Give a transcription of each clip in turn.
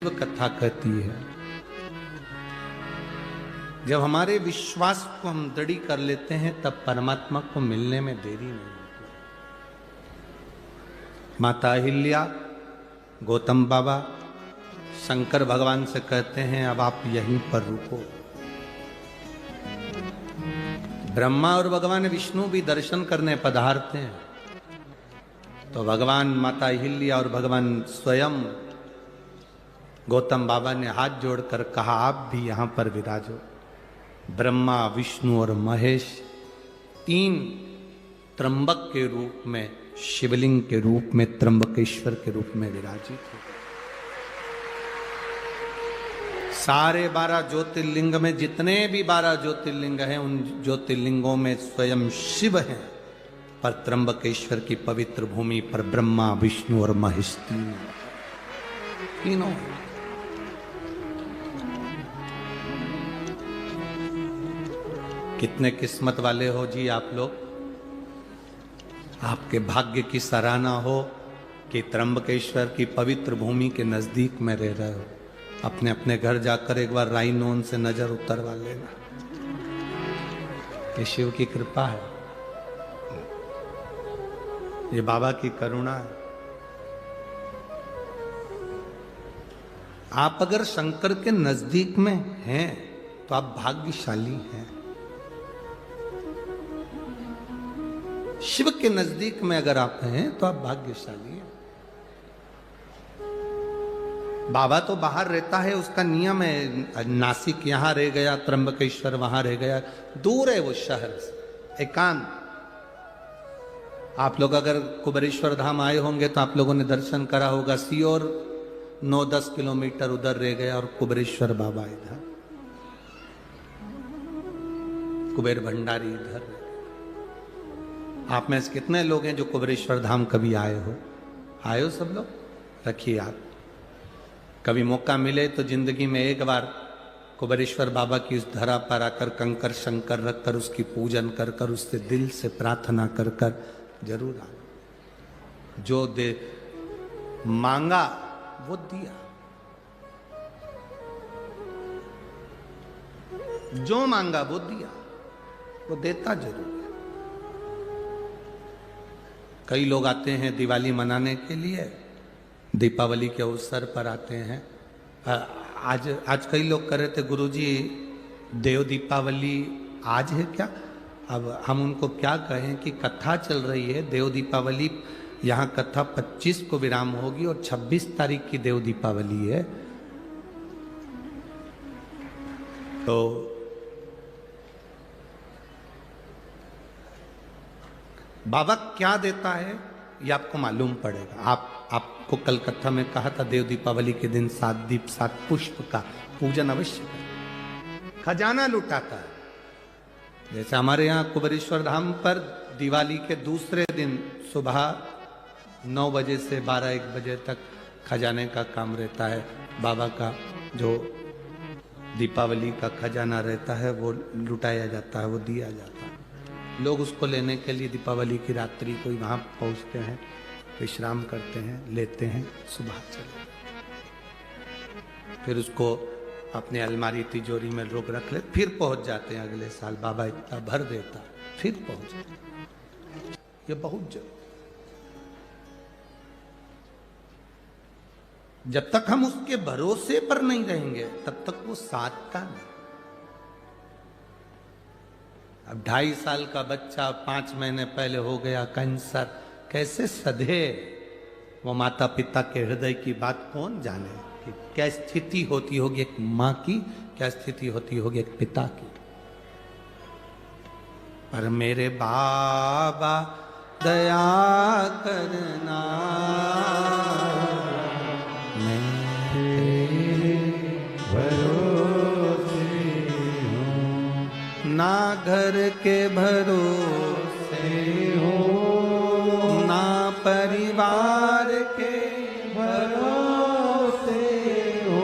कथा कहती है, जब हमारे विश्वास को हम दृढ़ कर लेते हैं तब परमात्मा को मिलने में देरी नहीं होती। माता अहिल्या, गौतम बाबा शंकर भगवान से कहते हैं अब आप यहीं पर रुको। ब्रह्मा और भगवान विष्णु भी दर्शन करने पधारते हैं तो भगवान माता अहिल्या और भगवान स्वयं गौतम बाबा ने हाथ जोड़कर कहा आप भी यहां पर विराजो। ब्रह्मा, विष्णु और महेश तीन त्र्यंबक के रूप में, शिवलिंग के रूप में, त्र्यंबकेश्वर के रूप में विराजित थे। सारे 12 ज्योतिर्लिंग में जितने भी 12 ज्योतिर्लिंग हैं उन ज्योतिर्लिंगों में स्वयं शिव हैं, पर त्र्यंबकेश्वर की पवित्र भूमि पर ब्रह्मा, विष्णु और महेश तीनों। कितने किस्मत वाले हो जी आप लोग। आपके भाग्य की सराहना हो कि त्र्यंबकेश्वर की पवित्र भूमि के नजदीक में रह रहे हो। अपने अपने घर जाकर एक बार राइनोन से नजर उतरवा लेना। ये शिव की कृपा है, ये बाबा की करुणा है। आप अगर शंकर के नजदीक में हैं तो आप भाग्यशाली हैं। शिव के नजदीक में अगर आप हैं तो आप भाग्यशाली हैं। बाबा तो बाहर रहता है, उसका नियम है। नासिक यहां रह गया, त्र्यंबकेश्वर वहां रह गया, दूर है वो शहर से, एकांत। आप लोग अगर कुबेरेश्वर धाम आए होंगे तो आप लोगों ने दर्शन करा होगा। सीओर 9-10 किलोमीटर उधर रह गया और कुबेरेश्वर बाबा इधर, कुबेर भंडारी इधर। आप में से कितने लोग हैं जो कुबेरेश्वर धाम कभी आए हो? आए हो सब लोग? रखिए आप, कभी मौका मिले तो जिंदगी में एक बार कुबेरेश्वर बाबा की उस धरा पर आकर कंकर शंकर रखकर उसकी पूजन कर कर, उससे दिल से प्रार्थना कर कर जरूर आना। जो दे मांगा वो दिया, जो मांगा वो दिया, वो देता जरूर है। कई लोग आते हैं दिवाली मनाने के लिए, दीपावली के अवसर पर आते हैं। आज कई लोग कह रहे थे गुरुजी देव दीपावली आज है क्या? अब हम उनको क्या कहें कि कथा चल रही है। देव दीपावली यहाँ कथा 25 को विराम होगी और 26 तारीख की देव दीपावली है। तो बाबा क्या देता है ये आपको मालूम पड़ेगा। आपको कल कथा में कहा था देव दीपावली के दिन 7 दीप 7 पुष्प का पूजन अवश्य करें। खजाना लुटाता है। जैसे हमारे यहाँ कुबेरेश्वर धाम पर दिवाली के दूसरे दिन सुबह 9 बजे से 12-1 बजे तक खजाने का काम रहता है। बाबा का जो दीपावली का खजाना रहता है वो लुटाया जाता है, वो दिया जाता है। लोग उसको लेने के लिए दीपावली की रात्रि को वहां पहुंचते हैं, विश्राम करते हैं, लेते हैं, सुबह चले, फिर उसको अपने अलमारी तिजोरी में लोग रख ले, फिर पहुंच जाते हैं अगले साल। बाबा इतना भर देता फिर पहुंच जाते। ये बहुत जरूरी। जब तक हम उसके भरोसे पर नहीं रहेंगे तब तक वो साधता नहीं। अब 2.5 साल का बच्चा 5 महीने पहले हो गया कैंसर, कैसे सधे वो माता पिता के हृदय की बात कौन जाने कि क्या स्थिति होती होगी एक माँ की, क्या स्थिति होती होगी एक पिता की। पर मेरे बाबा दया करना, ना घर के भरोसे हो, ना परिवार के भरोसे हो,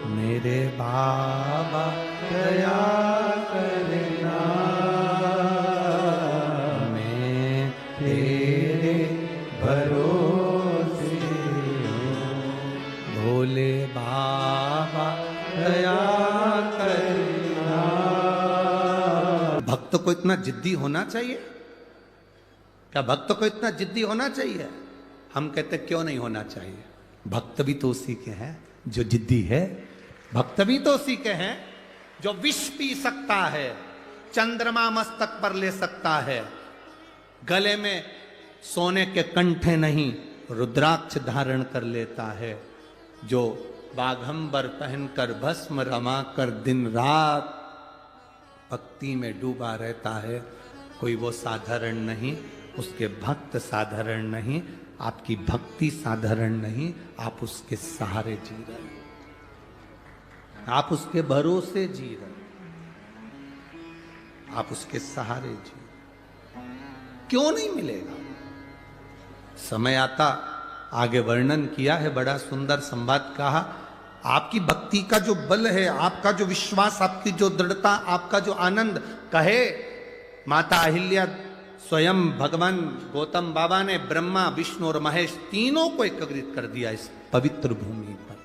मेरे बाबा दया करना, मैं तेरे भरोसे भोले बाबा दया करना। भक्त को इतना जिद्दी होना चाहिए क्या? भक्त को इतना जिद्दी होना चाहिए? हम कहते क्यों नहीं होना चाहिए? भक्त भी तो उसी के हैं जो जिद्दी है। भक्त भी तो उसी के हैं जो विष पी सकता है, चंद्रमा मस्तक पर ले सकता है, गले में सोने के कंठे नहीं रुद्राक्ष धारण कर लेता है, जो बाघंबर पहनकर भस्म रमाकर दिन रात भक्ति में डूबा रहता है। कोई वो साधारण नहीं, उसके भक्त साधारण नहीं, आपकी भक्ति साधारण नहीं। आप उसके सहारे जी रहे, आप उसके भरोसे जी रहे, आप उसके सहारे जी। क्यों नहीं मिलेगा? समय आता, आगे वर्णन किया है, बड़ा सुंदर संवाद कहा। आपकी भक्ति का जो बल है, आपका जो विश्वास, आपकी जो दृढ़ता, आपका जो आनंद, कहे माता अहिल्या स्वयं भगवान गौतम बाबा ने ब्रह्मा विष्णु और महेश तीनों को एकत्रित कर दिया इस पवित्र भूमि पर।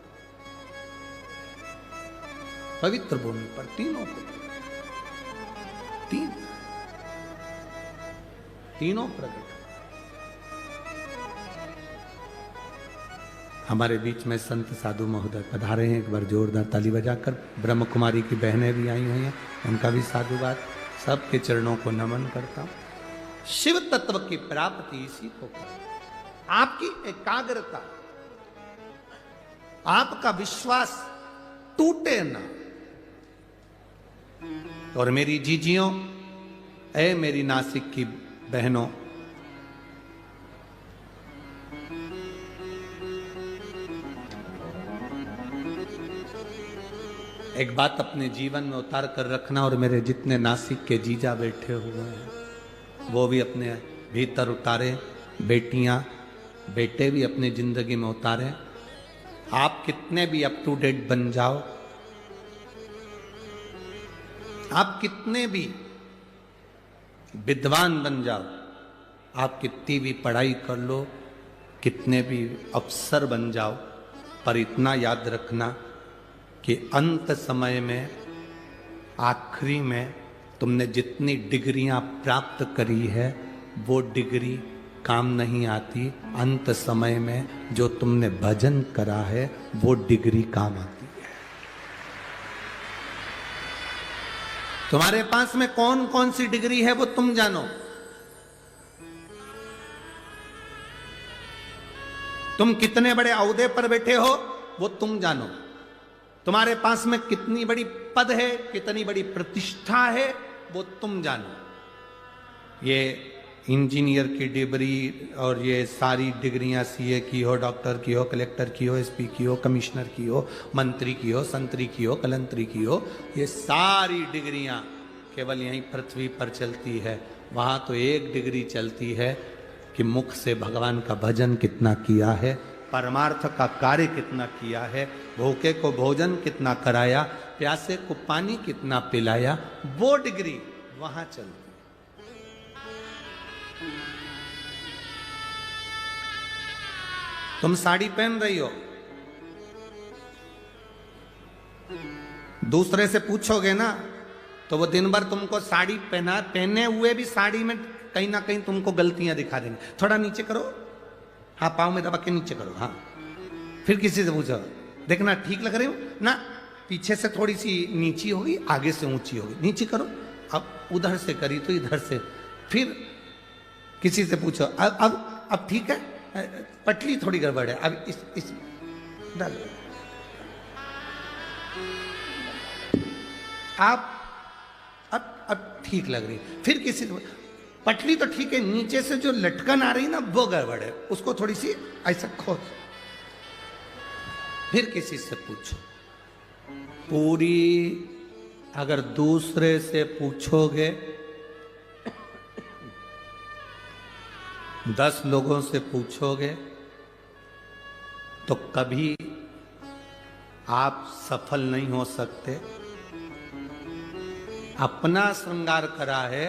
पवित्र भूमि पर तीनों को, तीनों प्रकट। हमारे बीच में संत साधु महोदय पधारे हैं, एक बार जोरदार ताली बजाकर। ब्रह्म कुमारी की बहनें भी आई हुई हैं, उनका भी साधुवाद। सबके चरणों को नमन करता हूं। शिव तत्व की प्राप्ति इसी को कर। आपकी एकाग्रता, आपका विश्वास टूटे ना। और मेरी जीजियों, ऐ मेरी नासिक की बहनों, एक बात अपने जीवन में उतार कर रखना, और मेरे जितने नासिक के जीजा बैठे हुए हैं वो भी अपने भीतर उतारे, बेटियां बेटे भी अपनी जिंदगी में उतारे। आप कितने भी अप टू डेट बन जाओ, आप कितने भी विद्वान बन जाओ, आप कितनी भी पढ़ाई कर लो, कितने भी अफसर बन जाओ, पर इतना याद रखना कि अंत समय में, आखिरी में तुमने जितनी डिग्रियां प्राप्त करी है वो डिग्री काम नहीं आती। अंत समय में जो तुमने भजन करा है वो डिग्री काम आती है। तुम्हारे पास में कौन कौन सी डिग्री है वो तुम जानो। तुम कितने बड़े ओहदे पर बैठे हो वो तुम जानो। तुम्हारे पास में कितनी बड़ी पद है, कितनी बड़ी प्रतिष्ठा है वो तुम जानो। ये इंजीनियर की डिग्री और ये सारी डिग्रियां सीए की हो, डॉक्टर की हो, कलेक्टर की हो, एसपी की हो, कमिश्नर की हो, मंत्री की हो, संतरी की हो, कलंतरी की हो, ये सारी डिग्रियां केवल यहीं पृथ्वी पर चलती है। वहां तो एक डिग्री चलती है कि मुख से भगवान का भजन कितना किया है, परमार्थ का कार्य कितना किया है, भूखे को भोजन कितना कराया, प्यासे को पानी कितना पिलाया, वो डिग्री वहां चलती। तुम साड़ी पहन रही हो, दूसरे से पूछोगे ना तो वो दिन भर तुमको साड़ी पहने हुए भी साड़ी में कहीं ना कहीं तुमको गलतियां दिखा देंगे। थोड़ा नीचे करो, हाँ पाँव में दबा के नीचे करो, हाँ। फिर किसी से पूछो, देखना ठीक लग रही हो ना, पीछे से थोड़ी सी नीची होगी, आगे से ऊंची होगी, नीचे करो। अब उधर से करी तो इधर से। फिर किसी से पूछो, अब ठीक है, पटली थोड़ी गड़बड़ है, अब इस डालो। आप अब ठीक लग रही। फिर किसी से, पटली तो ठीक है, नीचे से जो लटकन आ रही ना वो गड़बड़ है, उसको थोड़ी सी ऐसा खोल। फिर किसी से पूछो। पूरी अगर दूसरे से पूछोगे, 10 लोगों से पूछोगे तो कभी आप सफल नहीं हो सकते। अपना श्रृंगार करा है,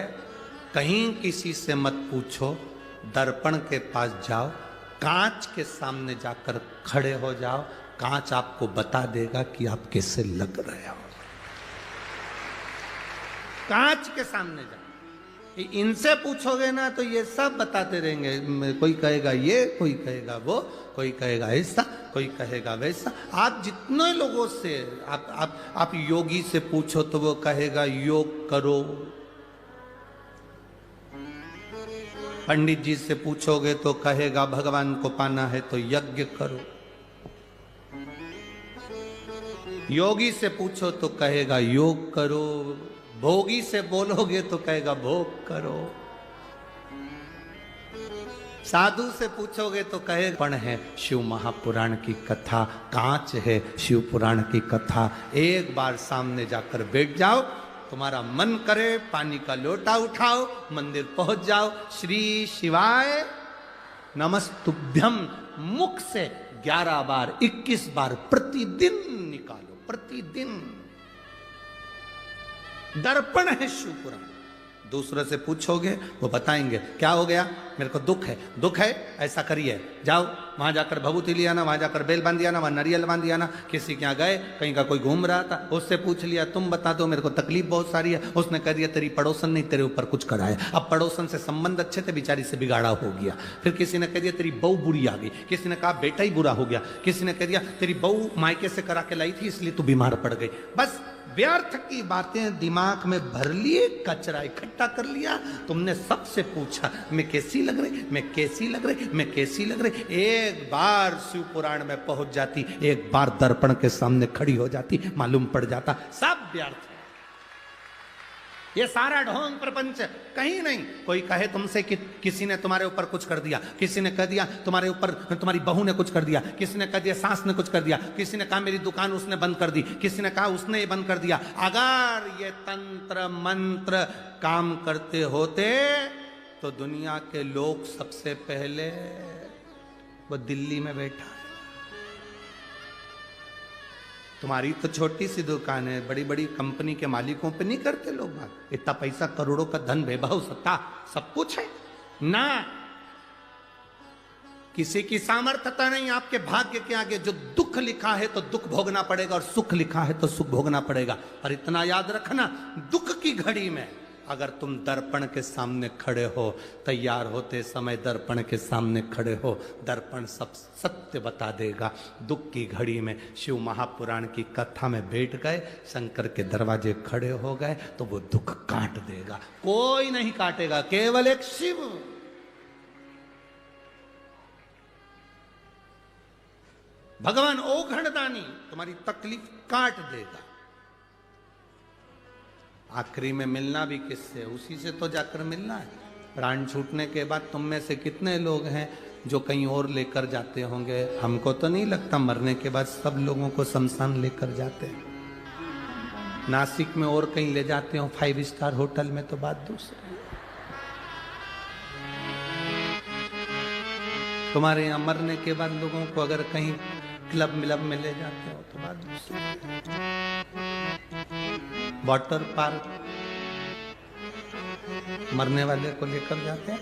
कहीं किसी से मत पूछो, दर्पण के पास जाओ, कांच के सामने जाकर खड़े हो जाओ, कांच आपको बता देगा कि आप कैसे लग रहे हो। कांच के सामने जाओ, इनसे पूछोगे ना तो ये सब बताते रहेंगे। कोई कहेगा ये, कोई कहेगा वो, कोई कहेगा ऐसा, कोई कहेगा वैसा। आप जितने लोगों से आप योगी से पूछो तो वो कहेगा योग करो। पंडित जी से पूछोगे तो कहेगा भगवान को पाना है तो यज्ञ करो। योगी से पूछो तो कहेगा योग करो। भोगी से बोलोगे तो कहेगा भोग करो। साधु से पूछोगे तो कहे पण है शिव महापुराण की कथा, कांच है शिव पुराण की कथा। एक बार सामने जाकर बैठ जाओ, तुम्हारा मन करे पानी का लोटा उठाओ, मंदिर पहुंच जाओ, श्री शिवाय नमस्तुभ्यम मुख से 11 बार 21 बार प्रतिदिन निकालो, प्रतिदिन। दर्पण है शिव पुराण। दूसरे से पूछोगे वो बताएंगे क्या हो गया, मेरे को दुख है, दुख है ऐसा करिए, जाओ वहां जाकर भभूति लिया ना, वहां जाकर बेल बांध दिया ना, वहां नारियल बांध दिया ना। किसी के यहाँ गए, कहीं का कोई घूम रहा था, उससे पूछ लिया तुम बता दो मेरे को तकलीफ बहुत सारी है। उसने कह दिया तेरी पड़ोसन ने तेरे ऊपर कुछ करा है। अब पड़ोसन से संबंध अच्छे थे, बेचारी से बिगाड़ा हो गया। फिर किसी ने कह दिया तेरी बहू बुरी आ गई, किसी ने कहा बेटा ही बुरा हो गया, किसी ने कह दिया तेरी बहू मायके से करा के लाई थी इसलिए तू बीमार पड़ गई। बस व्यर्थ की बातें दिमाग में भर लिए, कचरा इकट्ठा कर लिया। तुमने सबसे पूछा मैं कैसी लग रही, मैं कैसी लग रही, मैं कैसी लग रही। एक बार शिव पुराण में पहुंच जाती, एक बार दर्पण के सामने खड़ी हो जाती, मालूम पड़ जाता सब व्यर्थ। ये सारा ढोंग प्रपंच कहीं नहीं। कोई कहे तुमसे कि किसी ने तुम्हारे ऊपर कुछ कर दिया, किसी ने कह दिया तुम्हारे ऊपर तुम्हारी बहू ने कुछ कर दिया, किसी ने कह दिया सास ने कुछ कर दिया, किसी ने कहा मेरी दुकान उसने बंद कर दी, किसी ने कहा उसने ये बंद कर दिया। अगर ये तंत्र मंत्र काम करते होते तो दुनिया के लोग सबसे पहले वो दिल्ली में बैठा है। तुम्हारी तो छोटी सी दुकान है, बड़ी बड़ी कंपनी के मालिकों पे नहीं करते लोग बात। इतना पैसा, करोड़ों का धन, वैभव, सत्ता सब कुछ है ना। किसी की सामर्थ्यता नहीं आपके भाग्य के आगे। जो दुख लिखा है तो दुख भोगना पड़ेगा, और सुख लिखा है तो सुख भोगना पड़ेगा। और इतना याद रखना, दुख की घड़ी में अगर तुम दर्पण के सामने खड़े हो, तैयार होते समय दर्पण के सामने खड़े हो, दर्पण सब सत्य बता देगा। दुख की घड़ी में शिव महापुराण की कथा में बैठ गए, शंकर के दरवाजे खड़े हो गए तो वो दुख काट देगा। कोई नहीं काटेगा, केवल एक शिव। भगवान ओघड़दानी तुम्हारी तकलीफ काट देगा। आखिरी में मिलना भी किससे, उसी से तो जाकर मिलना है। प्राण छूटने के बाद तुम में से कितने लोग हैं जो कहीं और लेकर जाते होंगे? हमको तो नहीं लगता। मरने के बाद सब लोगों को शमशान लेकर जाते हैं। नासिक में और कहीं ले जाते हो 5 स्टार होटल में तो बात दूसरी। तुम्हारे यहाँ मरने के बाद लोगों को अगर कहीं क्लब मिलब में ले जाते हो तो बात दूसरी। वाटर पार्क मरने वाले को लेकर जाते हैं,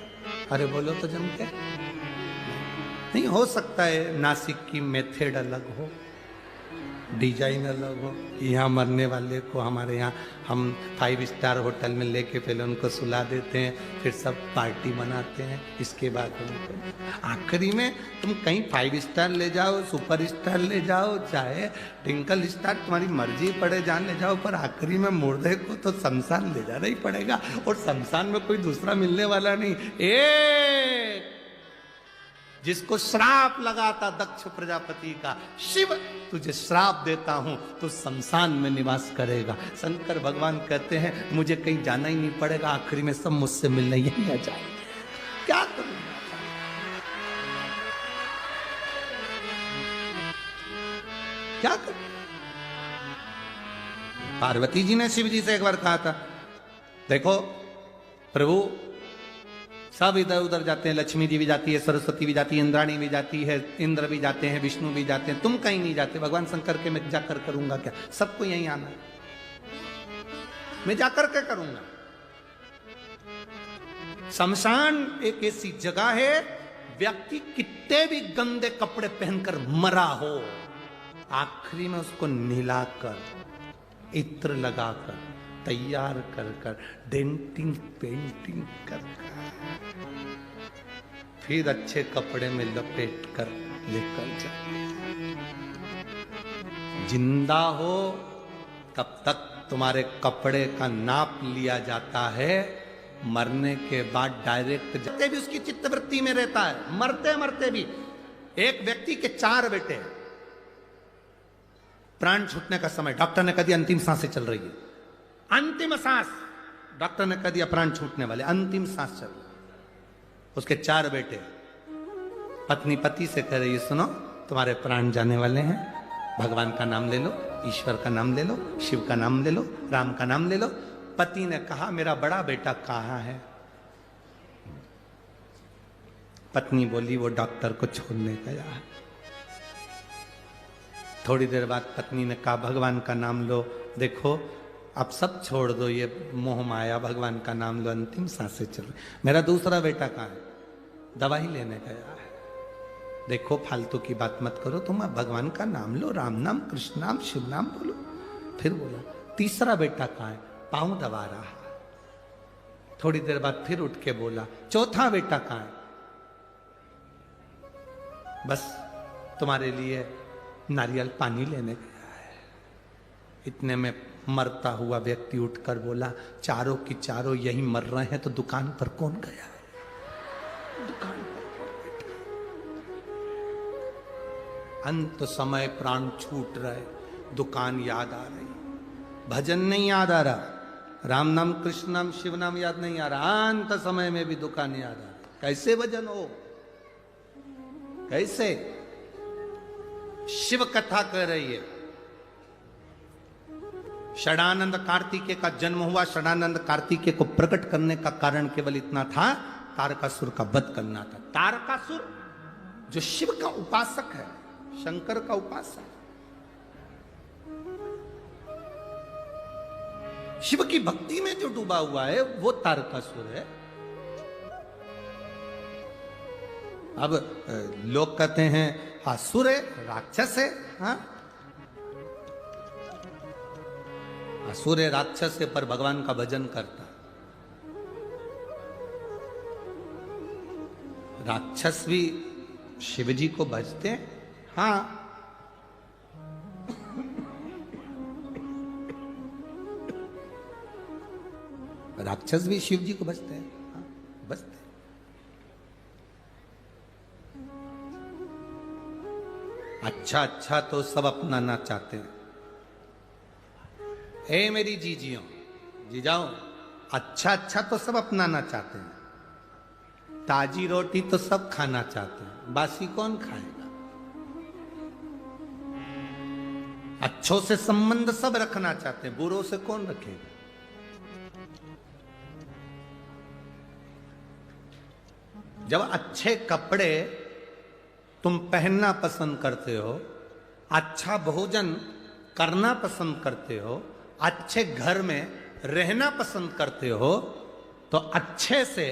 अरे बोलो तो जम के। नहीं हो सकता है नासिक की मेथड अलग हो, डिजाइन अलग हो। यहाँ मरने वाले को हमारे यहाँ हम 5 स्टार होटल में लेके पहले उनको सुला देते हैं, फिर सब पार्टी मनाते हैं, इसके बाद उनको आखिरी में तुम कहीं 5 स्टार ले जाओ, सुपर स्टार ले जाओ, चाहे टिंकल स्टार, तुम्हारी मर्जी पड़े जान ले जाओ, पर आखिरी में मुर्दे को तो शमशान ले जाना ही पड़ेगा। और शमशान में कोई दूसरा मिलने वाला नहीं। एक जिसको श्राप लगा था दक्ष प्रजापति का, शिव तुझे श्राप देता हूं, तू शमशान में निवास करेगा। शंकर भगवान कहते हैं मुझे कहीं जाना ही नहीं पड़ेगा, आखिरी में सब मुझसे मिलने यही आ जाए। क्या करूं, क्या करूं? पार्वती जी ने शिव जी से एक बार कहा था, देखो प्रभु सब इधर उधर जाते हैं, लक्ष्मी जी भी जाती है, सरस्वती भी जाती है, इंद्राणी भी जाती है, इंद्र भी जाते हैं, विष्णु भी जाते हैं, तुम कहीं नहीं जाते। भगवान शंकर के मैं जाकर करूंगा क्या? सबको यहीं आना है, मैं जाकर क्या करूंगा? शमशान एक ऐसी जगह है, व्यक्ति कितने भी गंदे कपड़े पहनकर मरा हो, आखिरी में उसको नहलाकर, इत्र लगाकर, तैयार कर कर, डेंटिंग पेंटिंग कर फिर अच्छे कपड़े में लपेट कर लेकर जाए। जिंदा हो तब तक तुम्हारे कपड़े का नाप लिया जाता है, मरने के बाद डायरेक्ट जाते भी उसकी चित्तवृत्ति में रहता है। मरते मरते भी एक व्यक्ति के 4 बेटे, प्राण छूटने का समय, डॉक्टर ने कह दिया अंतिम सांसें चल रही है, अंतिम सांस, डॉक्टर ने कह दिया प्राण छूटने वाले, अंतिम सांस चल रही। उसके 4 बेटे, पत्नी पति से कह रही है सुनो तुम्हारे प्राण जाने वाले हैं, भगवान का नाम ले लो, ईश्वर का नाम ले लो, शिव का नाम ले लो, राम का नाम ले लो। पति ने कहा मेरा बड़ा बेटा कहाँ है? पत्नी बोली वो डॉक्टर को छोड़ने गया है। थोड़ी देर बाद पत्नी ने कहा भगवान का नाम लो, देखो अब सब छोड़ दो, ये मोह माया, भगवान का नाम लो, अंतिम सांसें चल रही। मेरा दूसरा बेटा कहाँ है? दवाई लेने गया है। देखो फालतू की बात मत करो, तुम भगवान का नाम लो, राम नाम, कृष्ण नाम, शिव नाम बोलो। फिर बोलो तीसरा बेटा कहाँ है? पांव दबा रहा है। थोड़ी देर बाद फिर उठ के बोला चौथा बेटा कहाँ है? बस तुम्हारे लिए नारियल पानी लेने गया है। इतने में मरता हुआ व्यक्ति उठकर बोला चारों की चारों यही मर रहे हैं तो दुकान पर कौन गया है? दुकान पर अंत समय प्राण छूट रहे, दुकान याद आ रही, भजन नहीं याद आ रहा, राम नाम, कृष्ण नाम, शिव नाम याद नहीं आ रहा, अंत समय में भी दुकान याद आ रही। कैसे भजन हो? कैसे? शिव कथा कह रही है, षडानंद कार्तिकेय का जन्म हुआ। षडानंद कार्तिकेय को प्रकट करने का कारण केवल इतना था, तारकासुर का वध करना था। तारकासुर जो शिव का उपासक है, शंकर का उपासक, शिव की भक्ति में जो डूबा हुआ है वो तारकासुर है। अब लोग कहते हैं असुर है, राक्षस है। हाँ असुर है, राक्षस है, पर भगवान का भजन करता। राक्षस भी शिव जी को भजते हैं। हाँ राक्षस भी शिव जी को भजते हैं। हाँ भजते हैं। अच्छा अच्छा तो सब अपनाना चाहते हैं। हे मेरी जीजियों, जीजाओ, अच्छा अच्छा तो सब अपनाना चाहते हैं, ताजी रोटी तो सब खाना चाहते हैं, बासी कौन खाएगा? अच्छों से संबंध सब रखना चाहते हैं, बुरों से कौन रखेगा? जब अच्छे कपड़े तुम पहनना पसंद करते हो, अच्छा भोजन करना पसंद करते हो, अच्छे घर में रहना पसंद करते हो, तो अच्छे से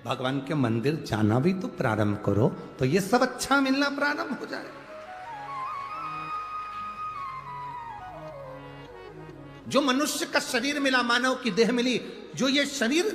भगवान के मंदिर जाना भी तो प्रारंभ करो, तो ये सब अच्छा मिलना प्रारंभ हो जाए। जो मनुष्य का शरीर मिला, मानव की देह मिली, जो ये शरीर